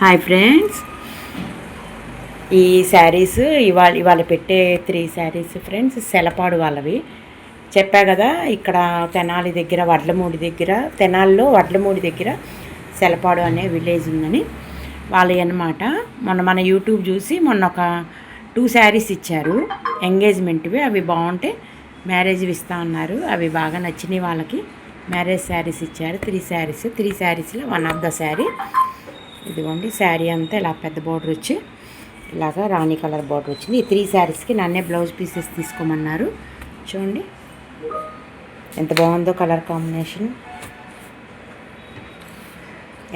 Hi friends, ఈ శారీస్ ఇవాళ పెట్టే 3 శారీస్ ఫ్రెండ్స్ సెలపాడు వాళ్ళవి. చెప్పా కదా, ఇక్కడ తెనాలి దగ్గర తెనాలిలో వడ్లమూడి దగ్గర సెలపాడు అనే విలేజ్ ఉందని. వాళ్ళవి అన్నమాట. మన యూట్యూబ్ చూసి మొన్న ఒక 2 శారీస్ ఇచ్చారు ఎంగేజ్మెంట్వి. అవి బాగుంటే మ్యారేజ్వి ఇస్తా ఉన్నారు. అవి బాగా నచ్చినాయి వాళ్ళకి. మ్యారేజ్ శారీస్ ఇచ్చారు 3 శారీస్లో వన్ ఆఫ్ ద శారీ ఇదిగోండి. శారీ అంతా ఇలా పెద్ద బోర్డర్ వచ్చి ఇలాగా రాణి కలర్ బోర్డర్ వచ్చింది. ఈ 3 శారీస్కి నన్నే బ్లౌజ్ పీసెస్ తీసుకోమన్నారు. చూడండి ఎంత బాగుందో కలర్ కాంబినేషన్.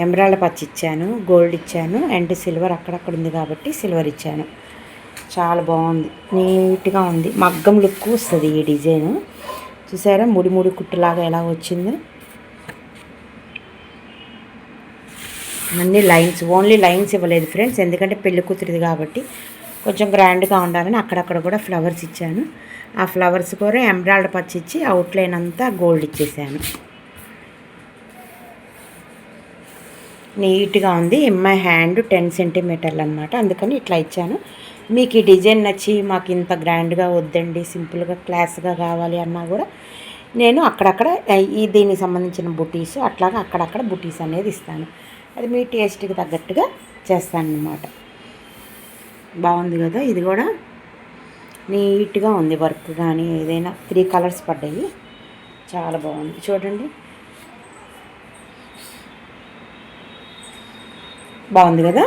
ఎమరాల్డ్ పచ్చి ఇచ్చాను, గోల్డ్ ఇచ్చాను, అండ్ సిల్వర్ అక్కడక్కడ ఉంది కాబట్టి సిల్వర్ ఇచ్చాను. చాలా బాగుంది, నీట్గా ఉంది. మగ్గం లుక్ వస్తుంది ఈ డిజైను. చూసారా ముడి కుట్టులాగా ఎలా వచ్చిందో. అన్ని లైన్స్, ఓన్లీ లైన్స్ ఇవ్వలేదు ఫ్రెండ్స్, ఎందుకంటే పెళ్లి కూతురిది కాబట్టి కొంచెం గ్రాండ్గా ఉండాలని అక్కడక్కడ కూడా ఫ్లవర్స్ ఇచ్చాను. ఆ ఫ్లవర్స్ కూడా ఎమరాల్డ్ పచ్చి ఇచ్చి అవుట్లైన్ అంతా గోల్డ్ ఇచ్చేసాను. నీట్గా ఉంది. ఎంఐ హ్యాండ్ 10 సెంటీమీటర్లు అనమాట, అందుకని ఇట్లా ఇచ్చాను. మీకు ఈ డిజైన్ నచ్చి మాకు ఇంత గ్రాండ్గా వద్దండి, సింపుల్గా క్లాస్గా కావాలి అన్నా కూడా నేను అక్కడక్కడ దీనికి సంబంధించిన బుటీస్ అట్లాగా అక్కడక్కడ బుటీస్ అనేది ఇస్తాను. అది మీ టేస్ట్కి తగ్గట్టుగా చేస్తానన్నమాట. బాగుంది కదా, ఇది కూడా నీట్గా ఉంది. వర్క్ కానీ ఏదైనా 3 కలర్స్ పడ్డాయి, చాలా బాగుంది. చూడండి బాగుంది కదా.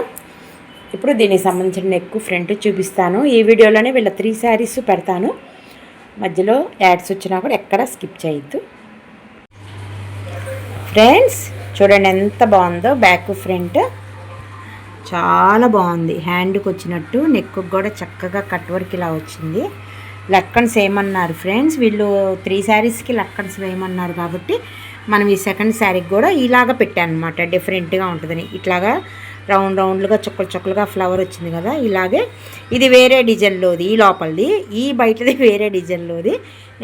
ఇప్పుడు దీనికి సంబంధించిన నెక్ ఫ్రంట్ చూపిస్తాను. ఈ వీడియోలోనే వీళ్ళ 3 శారీస్ పెడతాను. మధ్యలో యాడ్స్ వచ్చినా కూడా ఎక్కడ స్కిప్ చేయొద్దు ఫ్రెండ్స్. చూడండి ఎంత బాగుందో, బ్యాక్ ఫ్రంట్ చాలా బాగుంది. హ్యాండ్కి వచ్చినట్టు నెక్కు కూడా చక్కగా కట్ వర్క్ ఇలా వచ్చింది. లక్కన్స్ వేయమన్నారు ఫ్రెండ్స్, వీళ్ళు 3 శారీస్కి లక్కన్స్ వేయమన్నారు కాబట్టి మనం ఈ సెకండ్ శారీకి కూడా ఇలాగ పెట్టాను అనమాట. డిఫరెంట్గా ఉంటుందని ఇట్లాగా రౌండ్లుగా చుక్కలుగా ఫ్లవర్ వచ్చింది కదా. ఇలాగే ఇది వేరే డిజైన్లోది, ఈ లోపలిది, ఈ బయటది వేరే డిజైన్లోది.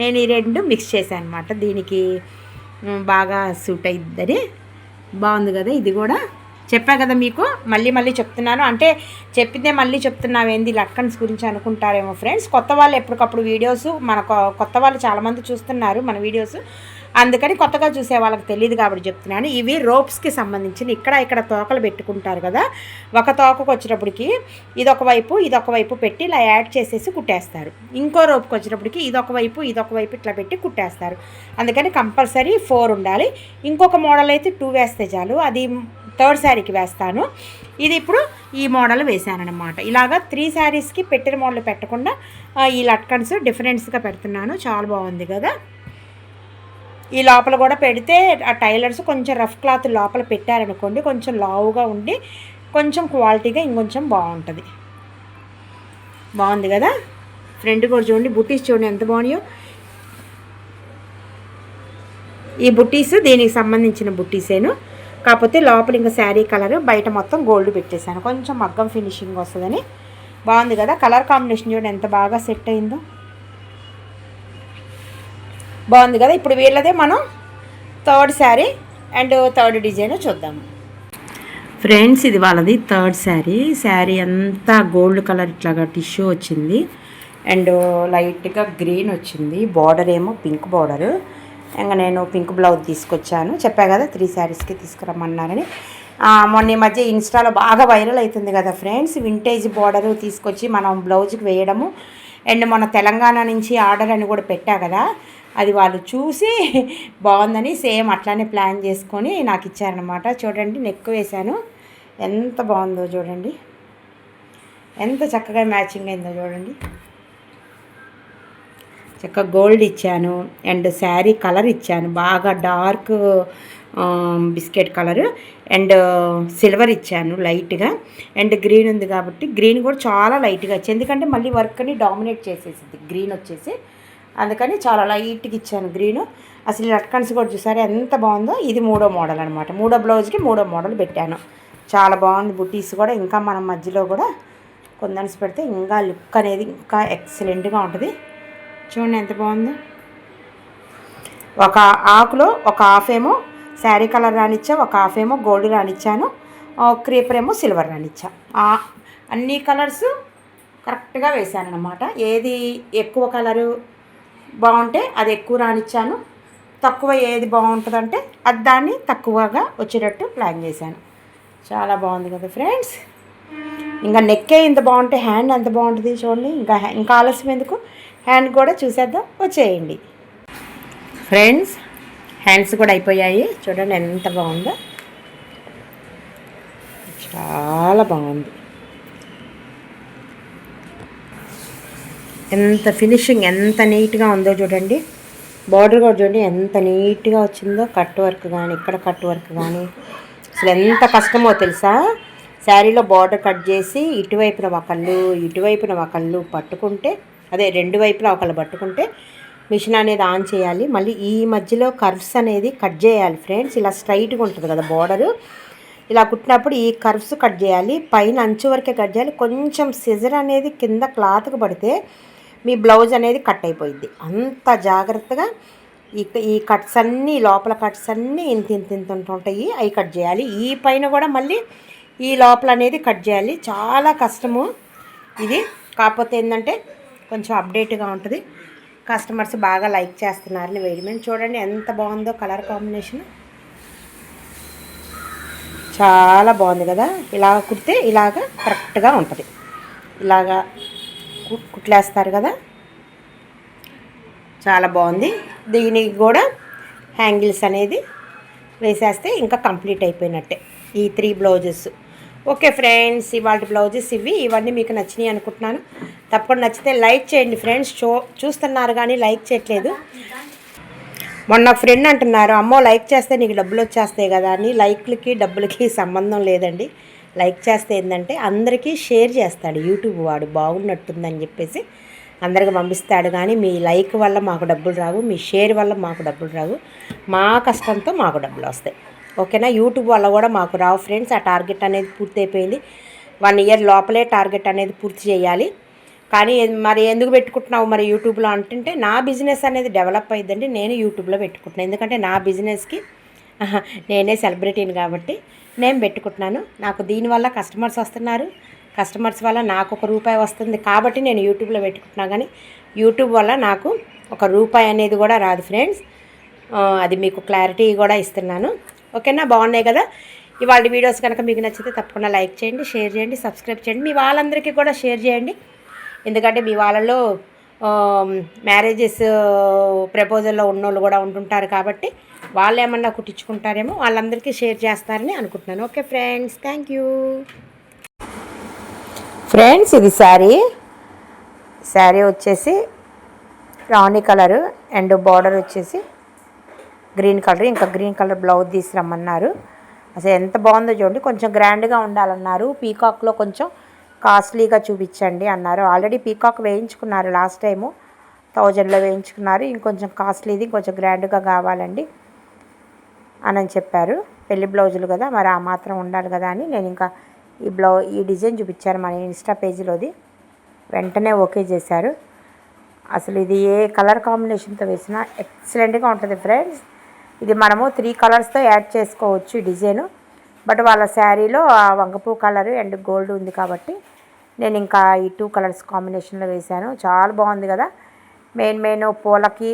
నేను ఈ 2 మిక్స్ చేశాను అనమాట. దీనికి బాగా సూట్ అయిద్దని. బాగుంది కదా. ఇది కూడా చెప్పా కదా మీకు, మళ్ళీ చెప్తున్నాను. అంటే చెప్పిందే మళ్ళీ చెప్తున్నావేంది లక్కన్స్ గురించి అనుకుంటారేమో ఫ్రెండ్స్. కొత్త వాళ్ళు ఎప్పటికప్పుడు వీడియోస్ కొత్త వాళ్ళు చాలామంది చూస్తున్నారు మన వీడియోస్, అందుకని కొత్తగా చూసే వాళ్ళకి తెలియదు కాబట్టి చెప్తున్నాను. ఇవి రోప్స్కి సంబంధించిన ఇక్కడ తోకలు పెట్టుకుంటారు కదా. ఒక తోకకు వచ్చేటప్పటికి ఇదొక వైపు పెట్టి ఇలా యాడ్ చేసేసి కుట్టేస్తారు. ఇంకో రోప్కి వచ్చేటప్పటికి ఇదొక వైపు ఇట్లా పెట్టి కుట్టేస్తారు. అందుకని కంపల్సరీ 4 ఉండాలి. ఇంకొక మోడల్ అయితే 2 వేస్తే చాలు, అది 3rd శారీకి వేస్తాను. ఇది ఇప్పుడు ఈ మోడల్ వేసానన్నమాట. ఇలాగా 3 శారీస్కి పెట్టిన మోడల్ పెట్టకుండా ఈ లట్కన్స్ డిఫరెంట్స్గా పెడుతున్నాను. చాలా బాగుంది కదా. ఈ లోపల కూడా పెడితే ఆ టైలర్స్ కొంచెం రఫ్ క్లాత్ లోపల పెట్టారనుకోండి, కొంచెం లావుగా ఉండి కొంచెం క్వాలిటీగా ఇంకొంచెం బాగుంటుంది. బాగుంది కదా. ఫ్రంట్ కూడా చూడండి, బుటీస్ చూడండి ఎంత బాగున్నాయో. ఈ బుటీస్ దీనికి సంబంధించిన బుటీసేను, కాకపోతే లోపల ఇంకా శారీ కలర్, బయట మొత్తం గోల్డ్ పెట్టేశాను. కొంచెం మగ్గం ఫినిషింగ్ వస్తుందని. బాగుంది కదా. కలర్ కాంబినేషన్ చూడండి ఎంత బాగా సెట్ అయిందో. బాగుంది కదా. ఇప్పుడు వీళ్ళదే మనం 3rd sari and 3rd design చూద్దాము ఫ్రెండ్స్. ఇది వాళ్ళది 3rd శారీ అంతా గోల్డ్ కలర్ ఇట్లాగా టిష్యూ వచ్చింది, అండ్ లైట్గా గ్రీన్ వచ్చింది. బార్డర్ ఏమో పింక్ బార్డరు. ఇంకా నేను పింక్ బ్లౌజ్ తీసుకొచ్చాను. చెప్పా కదా 3 శారీస్కి తీసుకురమ్మన్నారని. మొన్న ఈ మధ్య ఇన్స్టాలో బాగా వైరల్ అవుతుంది కదా ఫ్రెండ్స్, వింటేజ్ బార్డరు తీసుకొచ్చి మనం బ్లౌజ్కి వేయడము. అండ్ మన తెలంగాణ నుంచి ఆర్డర్ అని కూడా పెట్టా కదా, అది వాళ్ళు చూసి బాగుందని సేమ్ అట్లానే ప్లాన్ చేసుకొని నాకు ఇచ్చారనమాట. చూడండి నెక్ వేశాను, ఎంత బాగుందో చూడండి, ఎంత చక్కగా మ్యాచింగ్ అయిందో చూడండి. చక్కగా గోల్డ్ ఇచ్చాను, అండ్ శారీ కలర్ ఇచ్చాను బాగా dark biscuit colour, and silver ఇచ్చాను లైట్గా, అండ్ గ్రీన్ ఉంది కాబట్టి గ్రీన్ కూడా చాలా లైట్గా ఇచ్చాను, ఎందుకంటే మళ్ళీ వర్క్ని డామినేట్ చేసేసింది గ్రీన్ వచ్చేసి, అందుకని చాలా లైట్గా ఇచ్చాను గ్రీను. అసలు లట్కన్స్ కూడా చూసారు ఎంత బాగుందో. ఇది 3వ మోడల్ అనమాట. 3వ బ్లౌజ్కి 3వ మోడల్ పెట్టాను. చాలా బాగుంది. బుటీస్ కూడా ఇంకా మనం మధ్యలో కూడా కొందన్స్ పెడితే ఇంకా లుక్ అనేది ఇంకా ఎక్సలెంట్గా ఉంటుంది. చూడండి ఎంత బాగుందో. ఒక ఆకులో ఒక హాఫ్ ఏమో శారీ కలర్ రానిచ్చా, ఒక హాఫ్ ఏమో గోల్డ్ రానిచ్చాను, క్రీపర్ ఏమో సిల్వర్ రానిచ్చా. అన్ని కలర్స్ కరెక్ట్గా వేసాను అనమాట. ఏది ఎక్కువ కలరు బాగుంటే అది ఎక్కువ రానిచ్చాను, తక్కువ ఏది బాగుంటుందంటే అది దాన్ని తక్కువగా వచ్చేటట్టు ప్లాన్ చేశాను. చాలా బాగుంది కదా ఫ్రెండ్స్. ఇంకా నెక్కే ఇంత బాగుంటే హ్యాండ్ ఎంత బాగుంటుంది చూడండి. ఇంకా ఆలస్యం ఎందుకు, హ్యాండ్ కూడా చూసేద్దాం, వచ్చేయండి ఫ్రెండ్స్. హ్యాండ్స్ కూడా అయిపోయాయి, చూడండి ఎంత బాగుందో, చాలా బాగుంది. ఎంత ఫినిషింగ్ ఎంత నీట్గా ఉందో చూడండి. బార్డర్ కూడా చూడండి ఎంత నీట్గా వచ్చిందో. కట్ వర్క్ కానీ ఇక్కడ కట్ వర్క్ కానీ అసలు ఎంత కష్టమో తెలుసా. శారీలో బార్డర్ కట్ చేసి ఇటువైపున ఒకళ్ళు పట్టుకుంటే, అదే రెండు వైపులా ఒకళ్ళు పట్టుకుంటే మిషన్ అనేది ఆన్ చేయాలి. మళ్ళీ ఈ మధ్యలో కర్వ్స్ అనేది కట్ చేయాలి ఫ్రెండ్స్. ఇలా స్ట్రైట్గా ఉంటుంది కదా బార్డరు, ఇలా కుట్టినప్పుడు ఈ కర్వ్స్ కట్ చేయాలి. పైన అంచు వరకే కట్ చేయాలి. కొంచెం సిజర్ అనేది కింద క్లాత్కి పడితే మీ బ్లౌజ్ అనేది కట్ అయిపోయింది. అంత జాగ్రత్తగా ఈ కట్స్ అన్నీ, లోపల కట్స్ అన్నీ ఇంత ఉంటాయి, అవి కట్ చేయాలి. ఈ పైన కూడా మళ్ళీ ఈ లోపల అనేది కట్ చేయాలి. చాలా కష్టము ఇది. కాకపోతే ఏంటంటే కొంచెం అప్డేట్గా ఉంటుంది. కస్టమర్స్ బాగా లైక్ చేస్తున్నారని వేయడం. చూడండి ఎంత బాగుందో కలర్ కాంబినేషన్, చాలా బాగుంది కదా. ఇలా కుడితే ఇలాగా కరెక్ట్గా ఉంటుంది. ఇలాగా కుట్లేస్తారు కదా, చాలా బాగుంది. దీనికి కూడా హ్యాంగిల్స్ అనేది వేసేస్తే ఇంకా కంప్లీట్ అయిపోయినట్టే ఈ 3 బ్లౌజెస్. ఓకే ఫ్రెండ్స్, ఇవాళ బ్లౌజెస్ ఇవన్నీ మీకు నచ్చినాయి అనుకుంటున్నాను. తప్పకుండా నచ్చితే లైక్ చేయండి ఫ్రెండ్స్. చూస్తున్నారు కానీ లైక్ చేయట్లేదు. మొన్న ఫ్రెండ్ అంటున్నారు, అమ్మో లైక్ చేస్తే నీకు డబ్బులు వచ్చేస్తాయి కదా అని. లైక్లకి డబ్బులకి సంబంధం లేదండి. లైక్ చేస్తే ఏంటంటే అందరికీ షేర్ చేస్తాడు యూట్యూబ్ వాడు, బాగున్నట్టుందని చెప్పేసి అందరికి పంపిస్తాడు. కానీ మీ లైక్ వల్ల మాకు డబ్బులు రావు, మీ షేర్ వల్ల మాకు డబ్బులు రావు. మా కష్టంతో మాకు డబ్బులు వస్తాయి. ఓకేనా. యూట్యూబ్ వల్ల కూడా మాకు రావు ఫ్రెండ్స్. ఆ టార్గెట్ అనేది పూర్తి అయిపోయింది. 1 ఇయర్ లోపలే టార్గెట్ అనేది పూర్తి చేయాలి. కానీ మరి ఎందుకు పెట్టుకుంటున్నావు మరి యూట్యూబ్లో అంటుంటే, నా బిజినెస్ అనేది డెవలప్ అయ్యిందండి, నేను యూట్యూబ్లో పెట్టుకుంటున్నాను. ఎందుకంటే నా బిజినెస్కి నేనే సెలబ్రిటీని కాబట్టి నేను పెట్టుకుంటున్నాను. నాకు దీనివల్ల కస్టమర్స్ వస్తున్నారు, కస్టమర్స్ వల్ల నాకు ₹1 వస్తుంది కాబట్టి నేను యూట్యూబ్లో పెట్టుకుంటున్నా. కానీ యూట్యూబ్ వల్ల నాకు ₹1 అనేది కూడా రాదు ఫ్రెండ్స్. అది మీకు క్లారిటీ కూడా ఇస్తున్నాను. ఓకేనా. బాగున్నాయి కదా ఇవాళ వీడియోస్. కనుక మీకు నచ్చితే తప్పకుండా లైక్ చేయండి, షేర్ చేయండి, సబ్స్క్రైబ్ చేయండి. మీ వాళ్ళందరికీ కూడా షేర్ చేయండి. ఎందుకంటే మీ వాళ్ళలో మ్యారేజెస్ ప్రపోజల్లో ఉన్నోళ్ళు కూడా ఉంటుంటారు కాబట్టి వాళ్ళు ఏమన్నా కుట్టించుకుంటారేమో, వాళ్ళందరికీ షేర్ చేస్తారని అనుకుంటున్నాను. Okay friends, thank you friends. ఇది శారీ వచ్చేసి రాణి కలరు అండ్ బార్డర్ వచ్చేసి గ్రీన్ కలర్. ఇంకా గ్రీన్ కలర్ బ్లౌజ్ తీసుకురమ్మన్నారు. అసలు ఎంత బాగుందో చూడండి. కొంచెం గ్రాండ్గా ఉండాలన్నారు. పీకాక్లో కొంచెం కాస్ట్లీగా చూపించండి అన్నారు. ఆల్రెడీ పీకాక్ వేయించుకున్నారు లాస్ట్ టైము, 1000లో వేయించుకున్నారు. ఇంకొంచెం కాస్ట్లీది ఇంకొంచెం గ్రాండ్గా కావాలండి అని చెప్పారు. పెళ్లి బ్లౌజులు కదా, మరి ఆ మాత్రం ఉండాలి కదా అని నేను ఇంకా ఈ డిజైన్ చూపించారు మన ఇన్స్టా పేజీలోది. వెంటనే ఓకే చేశారు. అసలు ఇది ఏ కలర్ కాంబినేషన్తో వేసినా ఎక్సలెంట్గా ఉంటుంది ఫ్రెండ్స్. ఇది మనము 3 కలర్స్తో యాడ్ చేసుకోవచ్చు ఈ డిజైను. బట్ వాళ్ళ శారీలో ఆ వంగపూ కలర్ అండ్ గోల్డ్ ఉంది కాబట్టి నేను ఇంకా ఈ 2 కలర్స్ కాంబినేషన్లో వేశాను. చాలా బాగుంది కదా. మెయిన్ పూలకి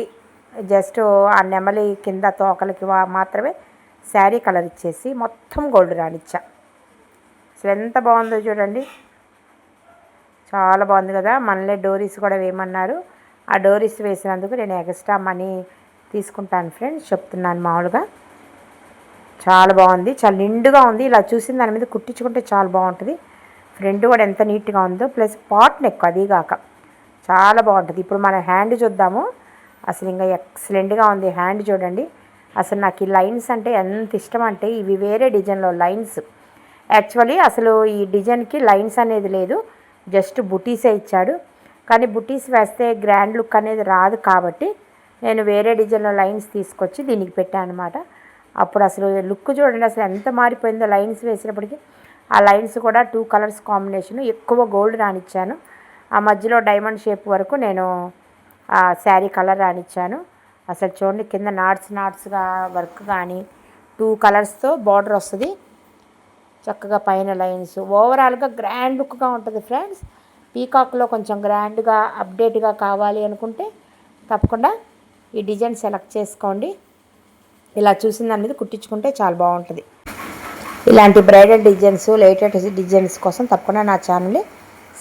జస్ట్ ఆ నెమలి కింద తోకలకి మాత్రమే శారీ కలర్ ఇచ్చేసి మొత్తం గోల్డ్ రానిచ్చా. అసలు ఎంత బాగుందో చూడండి, చాలా బాగుంది కదా. మనలే డోరీస్ కూడా వేయమన్నారు. ఆ డోరీస్ వేసినందుకు నేను ఎక్స్ట్రా మనీ తీసుకుంటాను ఫ్రెండ్స్, చెప్తున్నాను మామూలుగా. చాలా బాగుంది, చాలా నిండుగా ఉంది. ఇలా చూసిన దాని మీద కుట్టించుకుంటే చాలా బాగుంటుంది. ఫ్రంట్ కూడా ఎంత నీట్గా ఉందో, ప్లస్ పాట్ నెక్ అదీగాక చాలా బాగుంటుంది. ఇప్పుడు మన హ్యాండ్ చూద్దాము. అసలు ఇంకా ఎక్సలెంట్గా ఉంది హ్యాండ్ చూడండి. అసలు నాకు ఈ లైన్స్ అంటే ఎంత ఇష్టం అంటే, ఇవి వేరే డిజైన్లో లైన్స్. యాక్చువల్లీ అసలు ఈ డిజైన్కి లైన్స్ అనేది లేదు, జస్ట్ బుటీసే ఇచ్చాడు. కానీ బుటీస్ వేస్తే గ్రాండ్ లుక్ అనేది రాదు కాబట్టి నేను వేరే డిజైన్లో లైన్స్ తీసుకొచ్చి దీనికి పెట్టాను అనమాట. అప్పుడు అసలు లుక్ చూడండి అసలు ఎంత మారిపోయిందో లైన్స్ వేసినప్పటికీ. ఆ లైన్స్ కూడా 2 కలర్స్ కాంబినేషన్, ఎక్కువ గోల్డ్ రానిచ్చాను. ఆ మధ్యలో డైమండ్ షేప్ వరకు నేను ఆ శారీ కలర్ రానిచ్చాను. అసలు చూడండి కింద నాట్స్గా వర్క్ కానీ 2 కలర్స్తో బార్డర్ వస్తుంది. చక్కగా పైన లైన్స్ ఓవరాల్గా గ్రాండ్ లుక్గా ఉంటుంది ఫ్రెండ్స్. పీకాక్లో కొంచెం గ్రాండ్గా అప్డేట్గా కావాలి అనుకుంటే తప్పకుండా ఈ డిజైన్ సెలెక్ట్ చేసుకోండి. ఇలా చూసిన దాని మీద కుట్టించుకుంటే చాలా బాగుంటుంది. ఇలాంటి బ్రైడల్ డిజైన్స్, లేటెస్ట్ డిజైన్స్ కోసం తప్పకుండా నా ఛానల్ని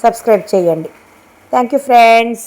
సబ్స్క్రైబ్ చేయండి. Thank you friends.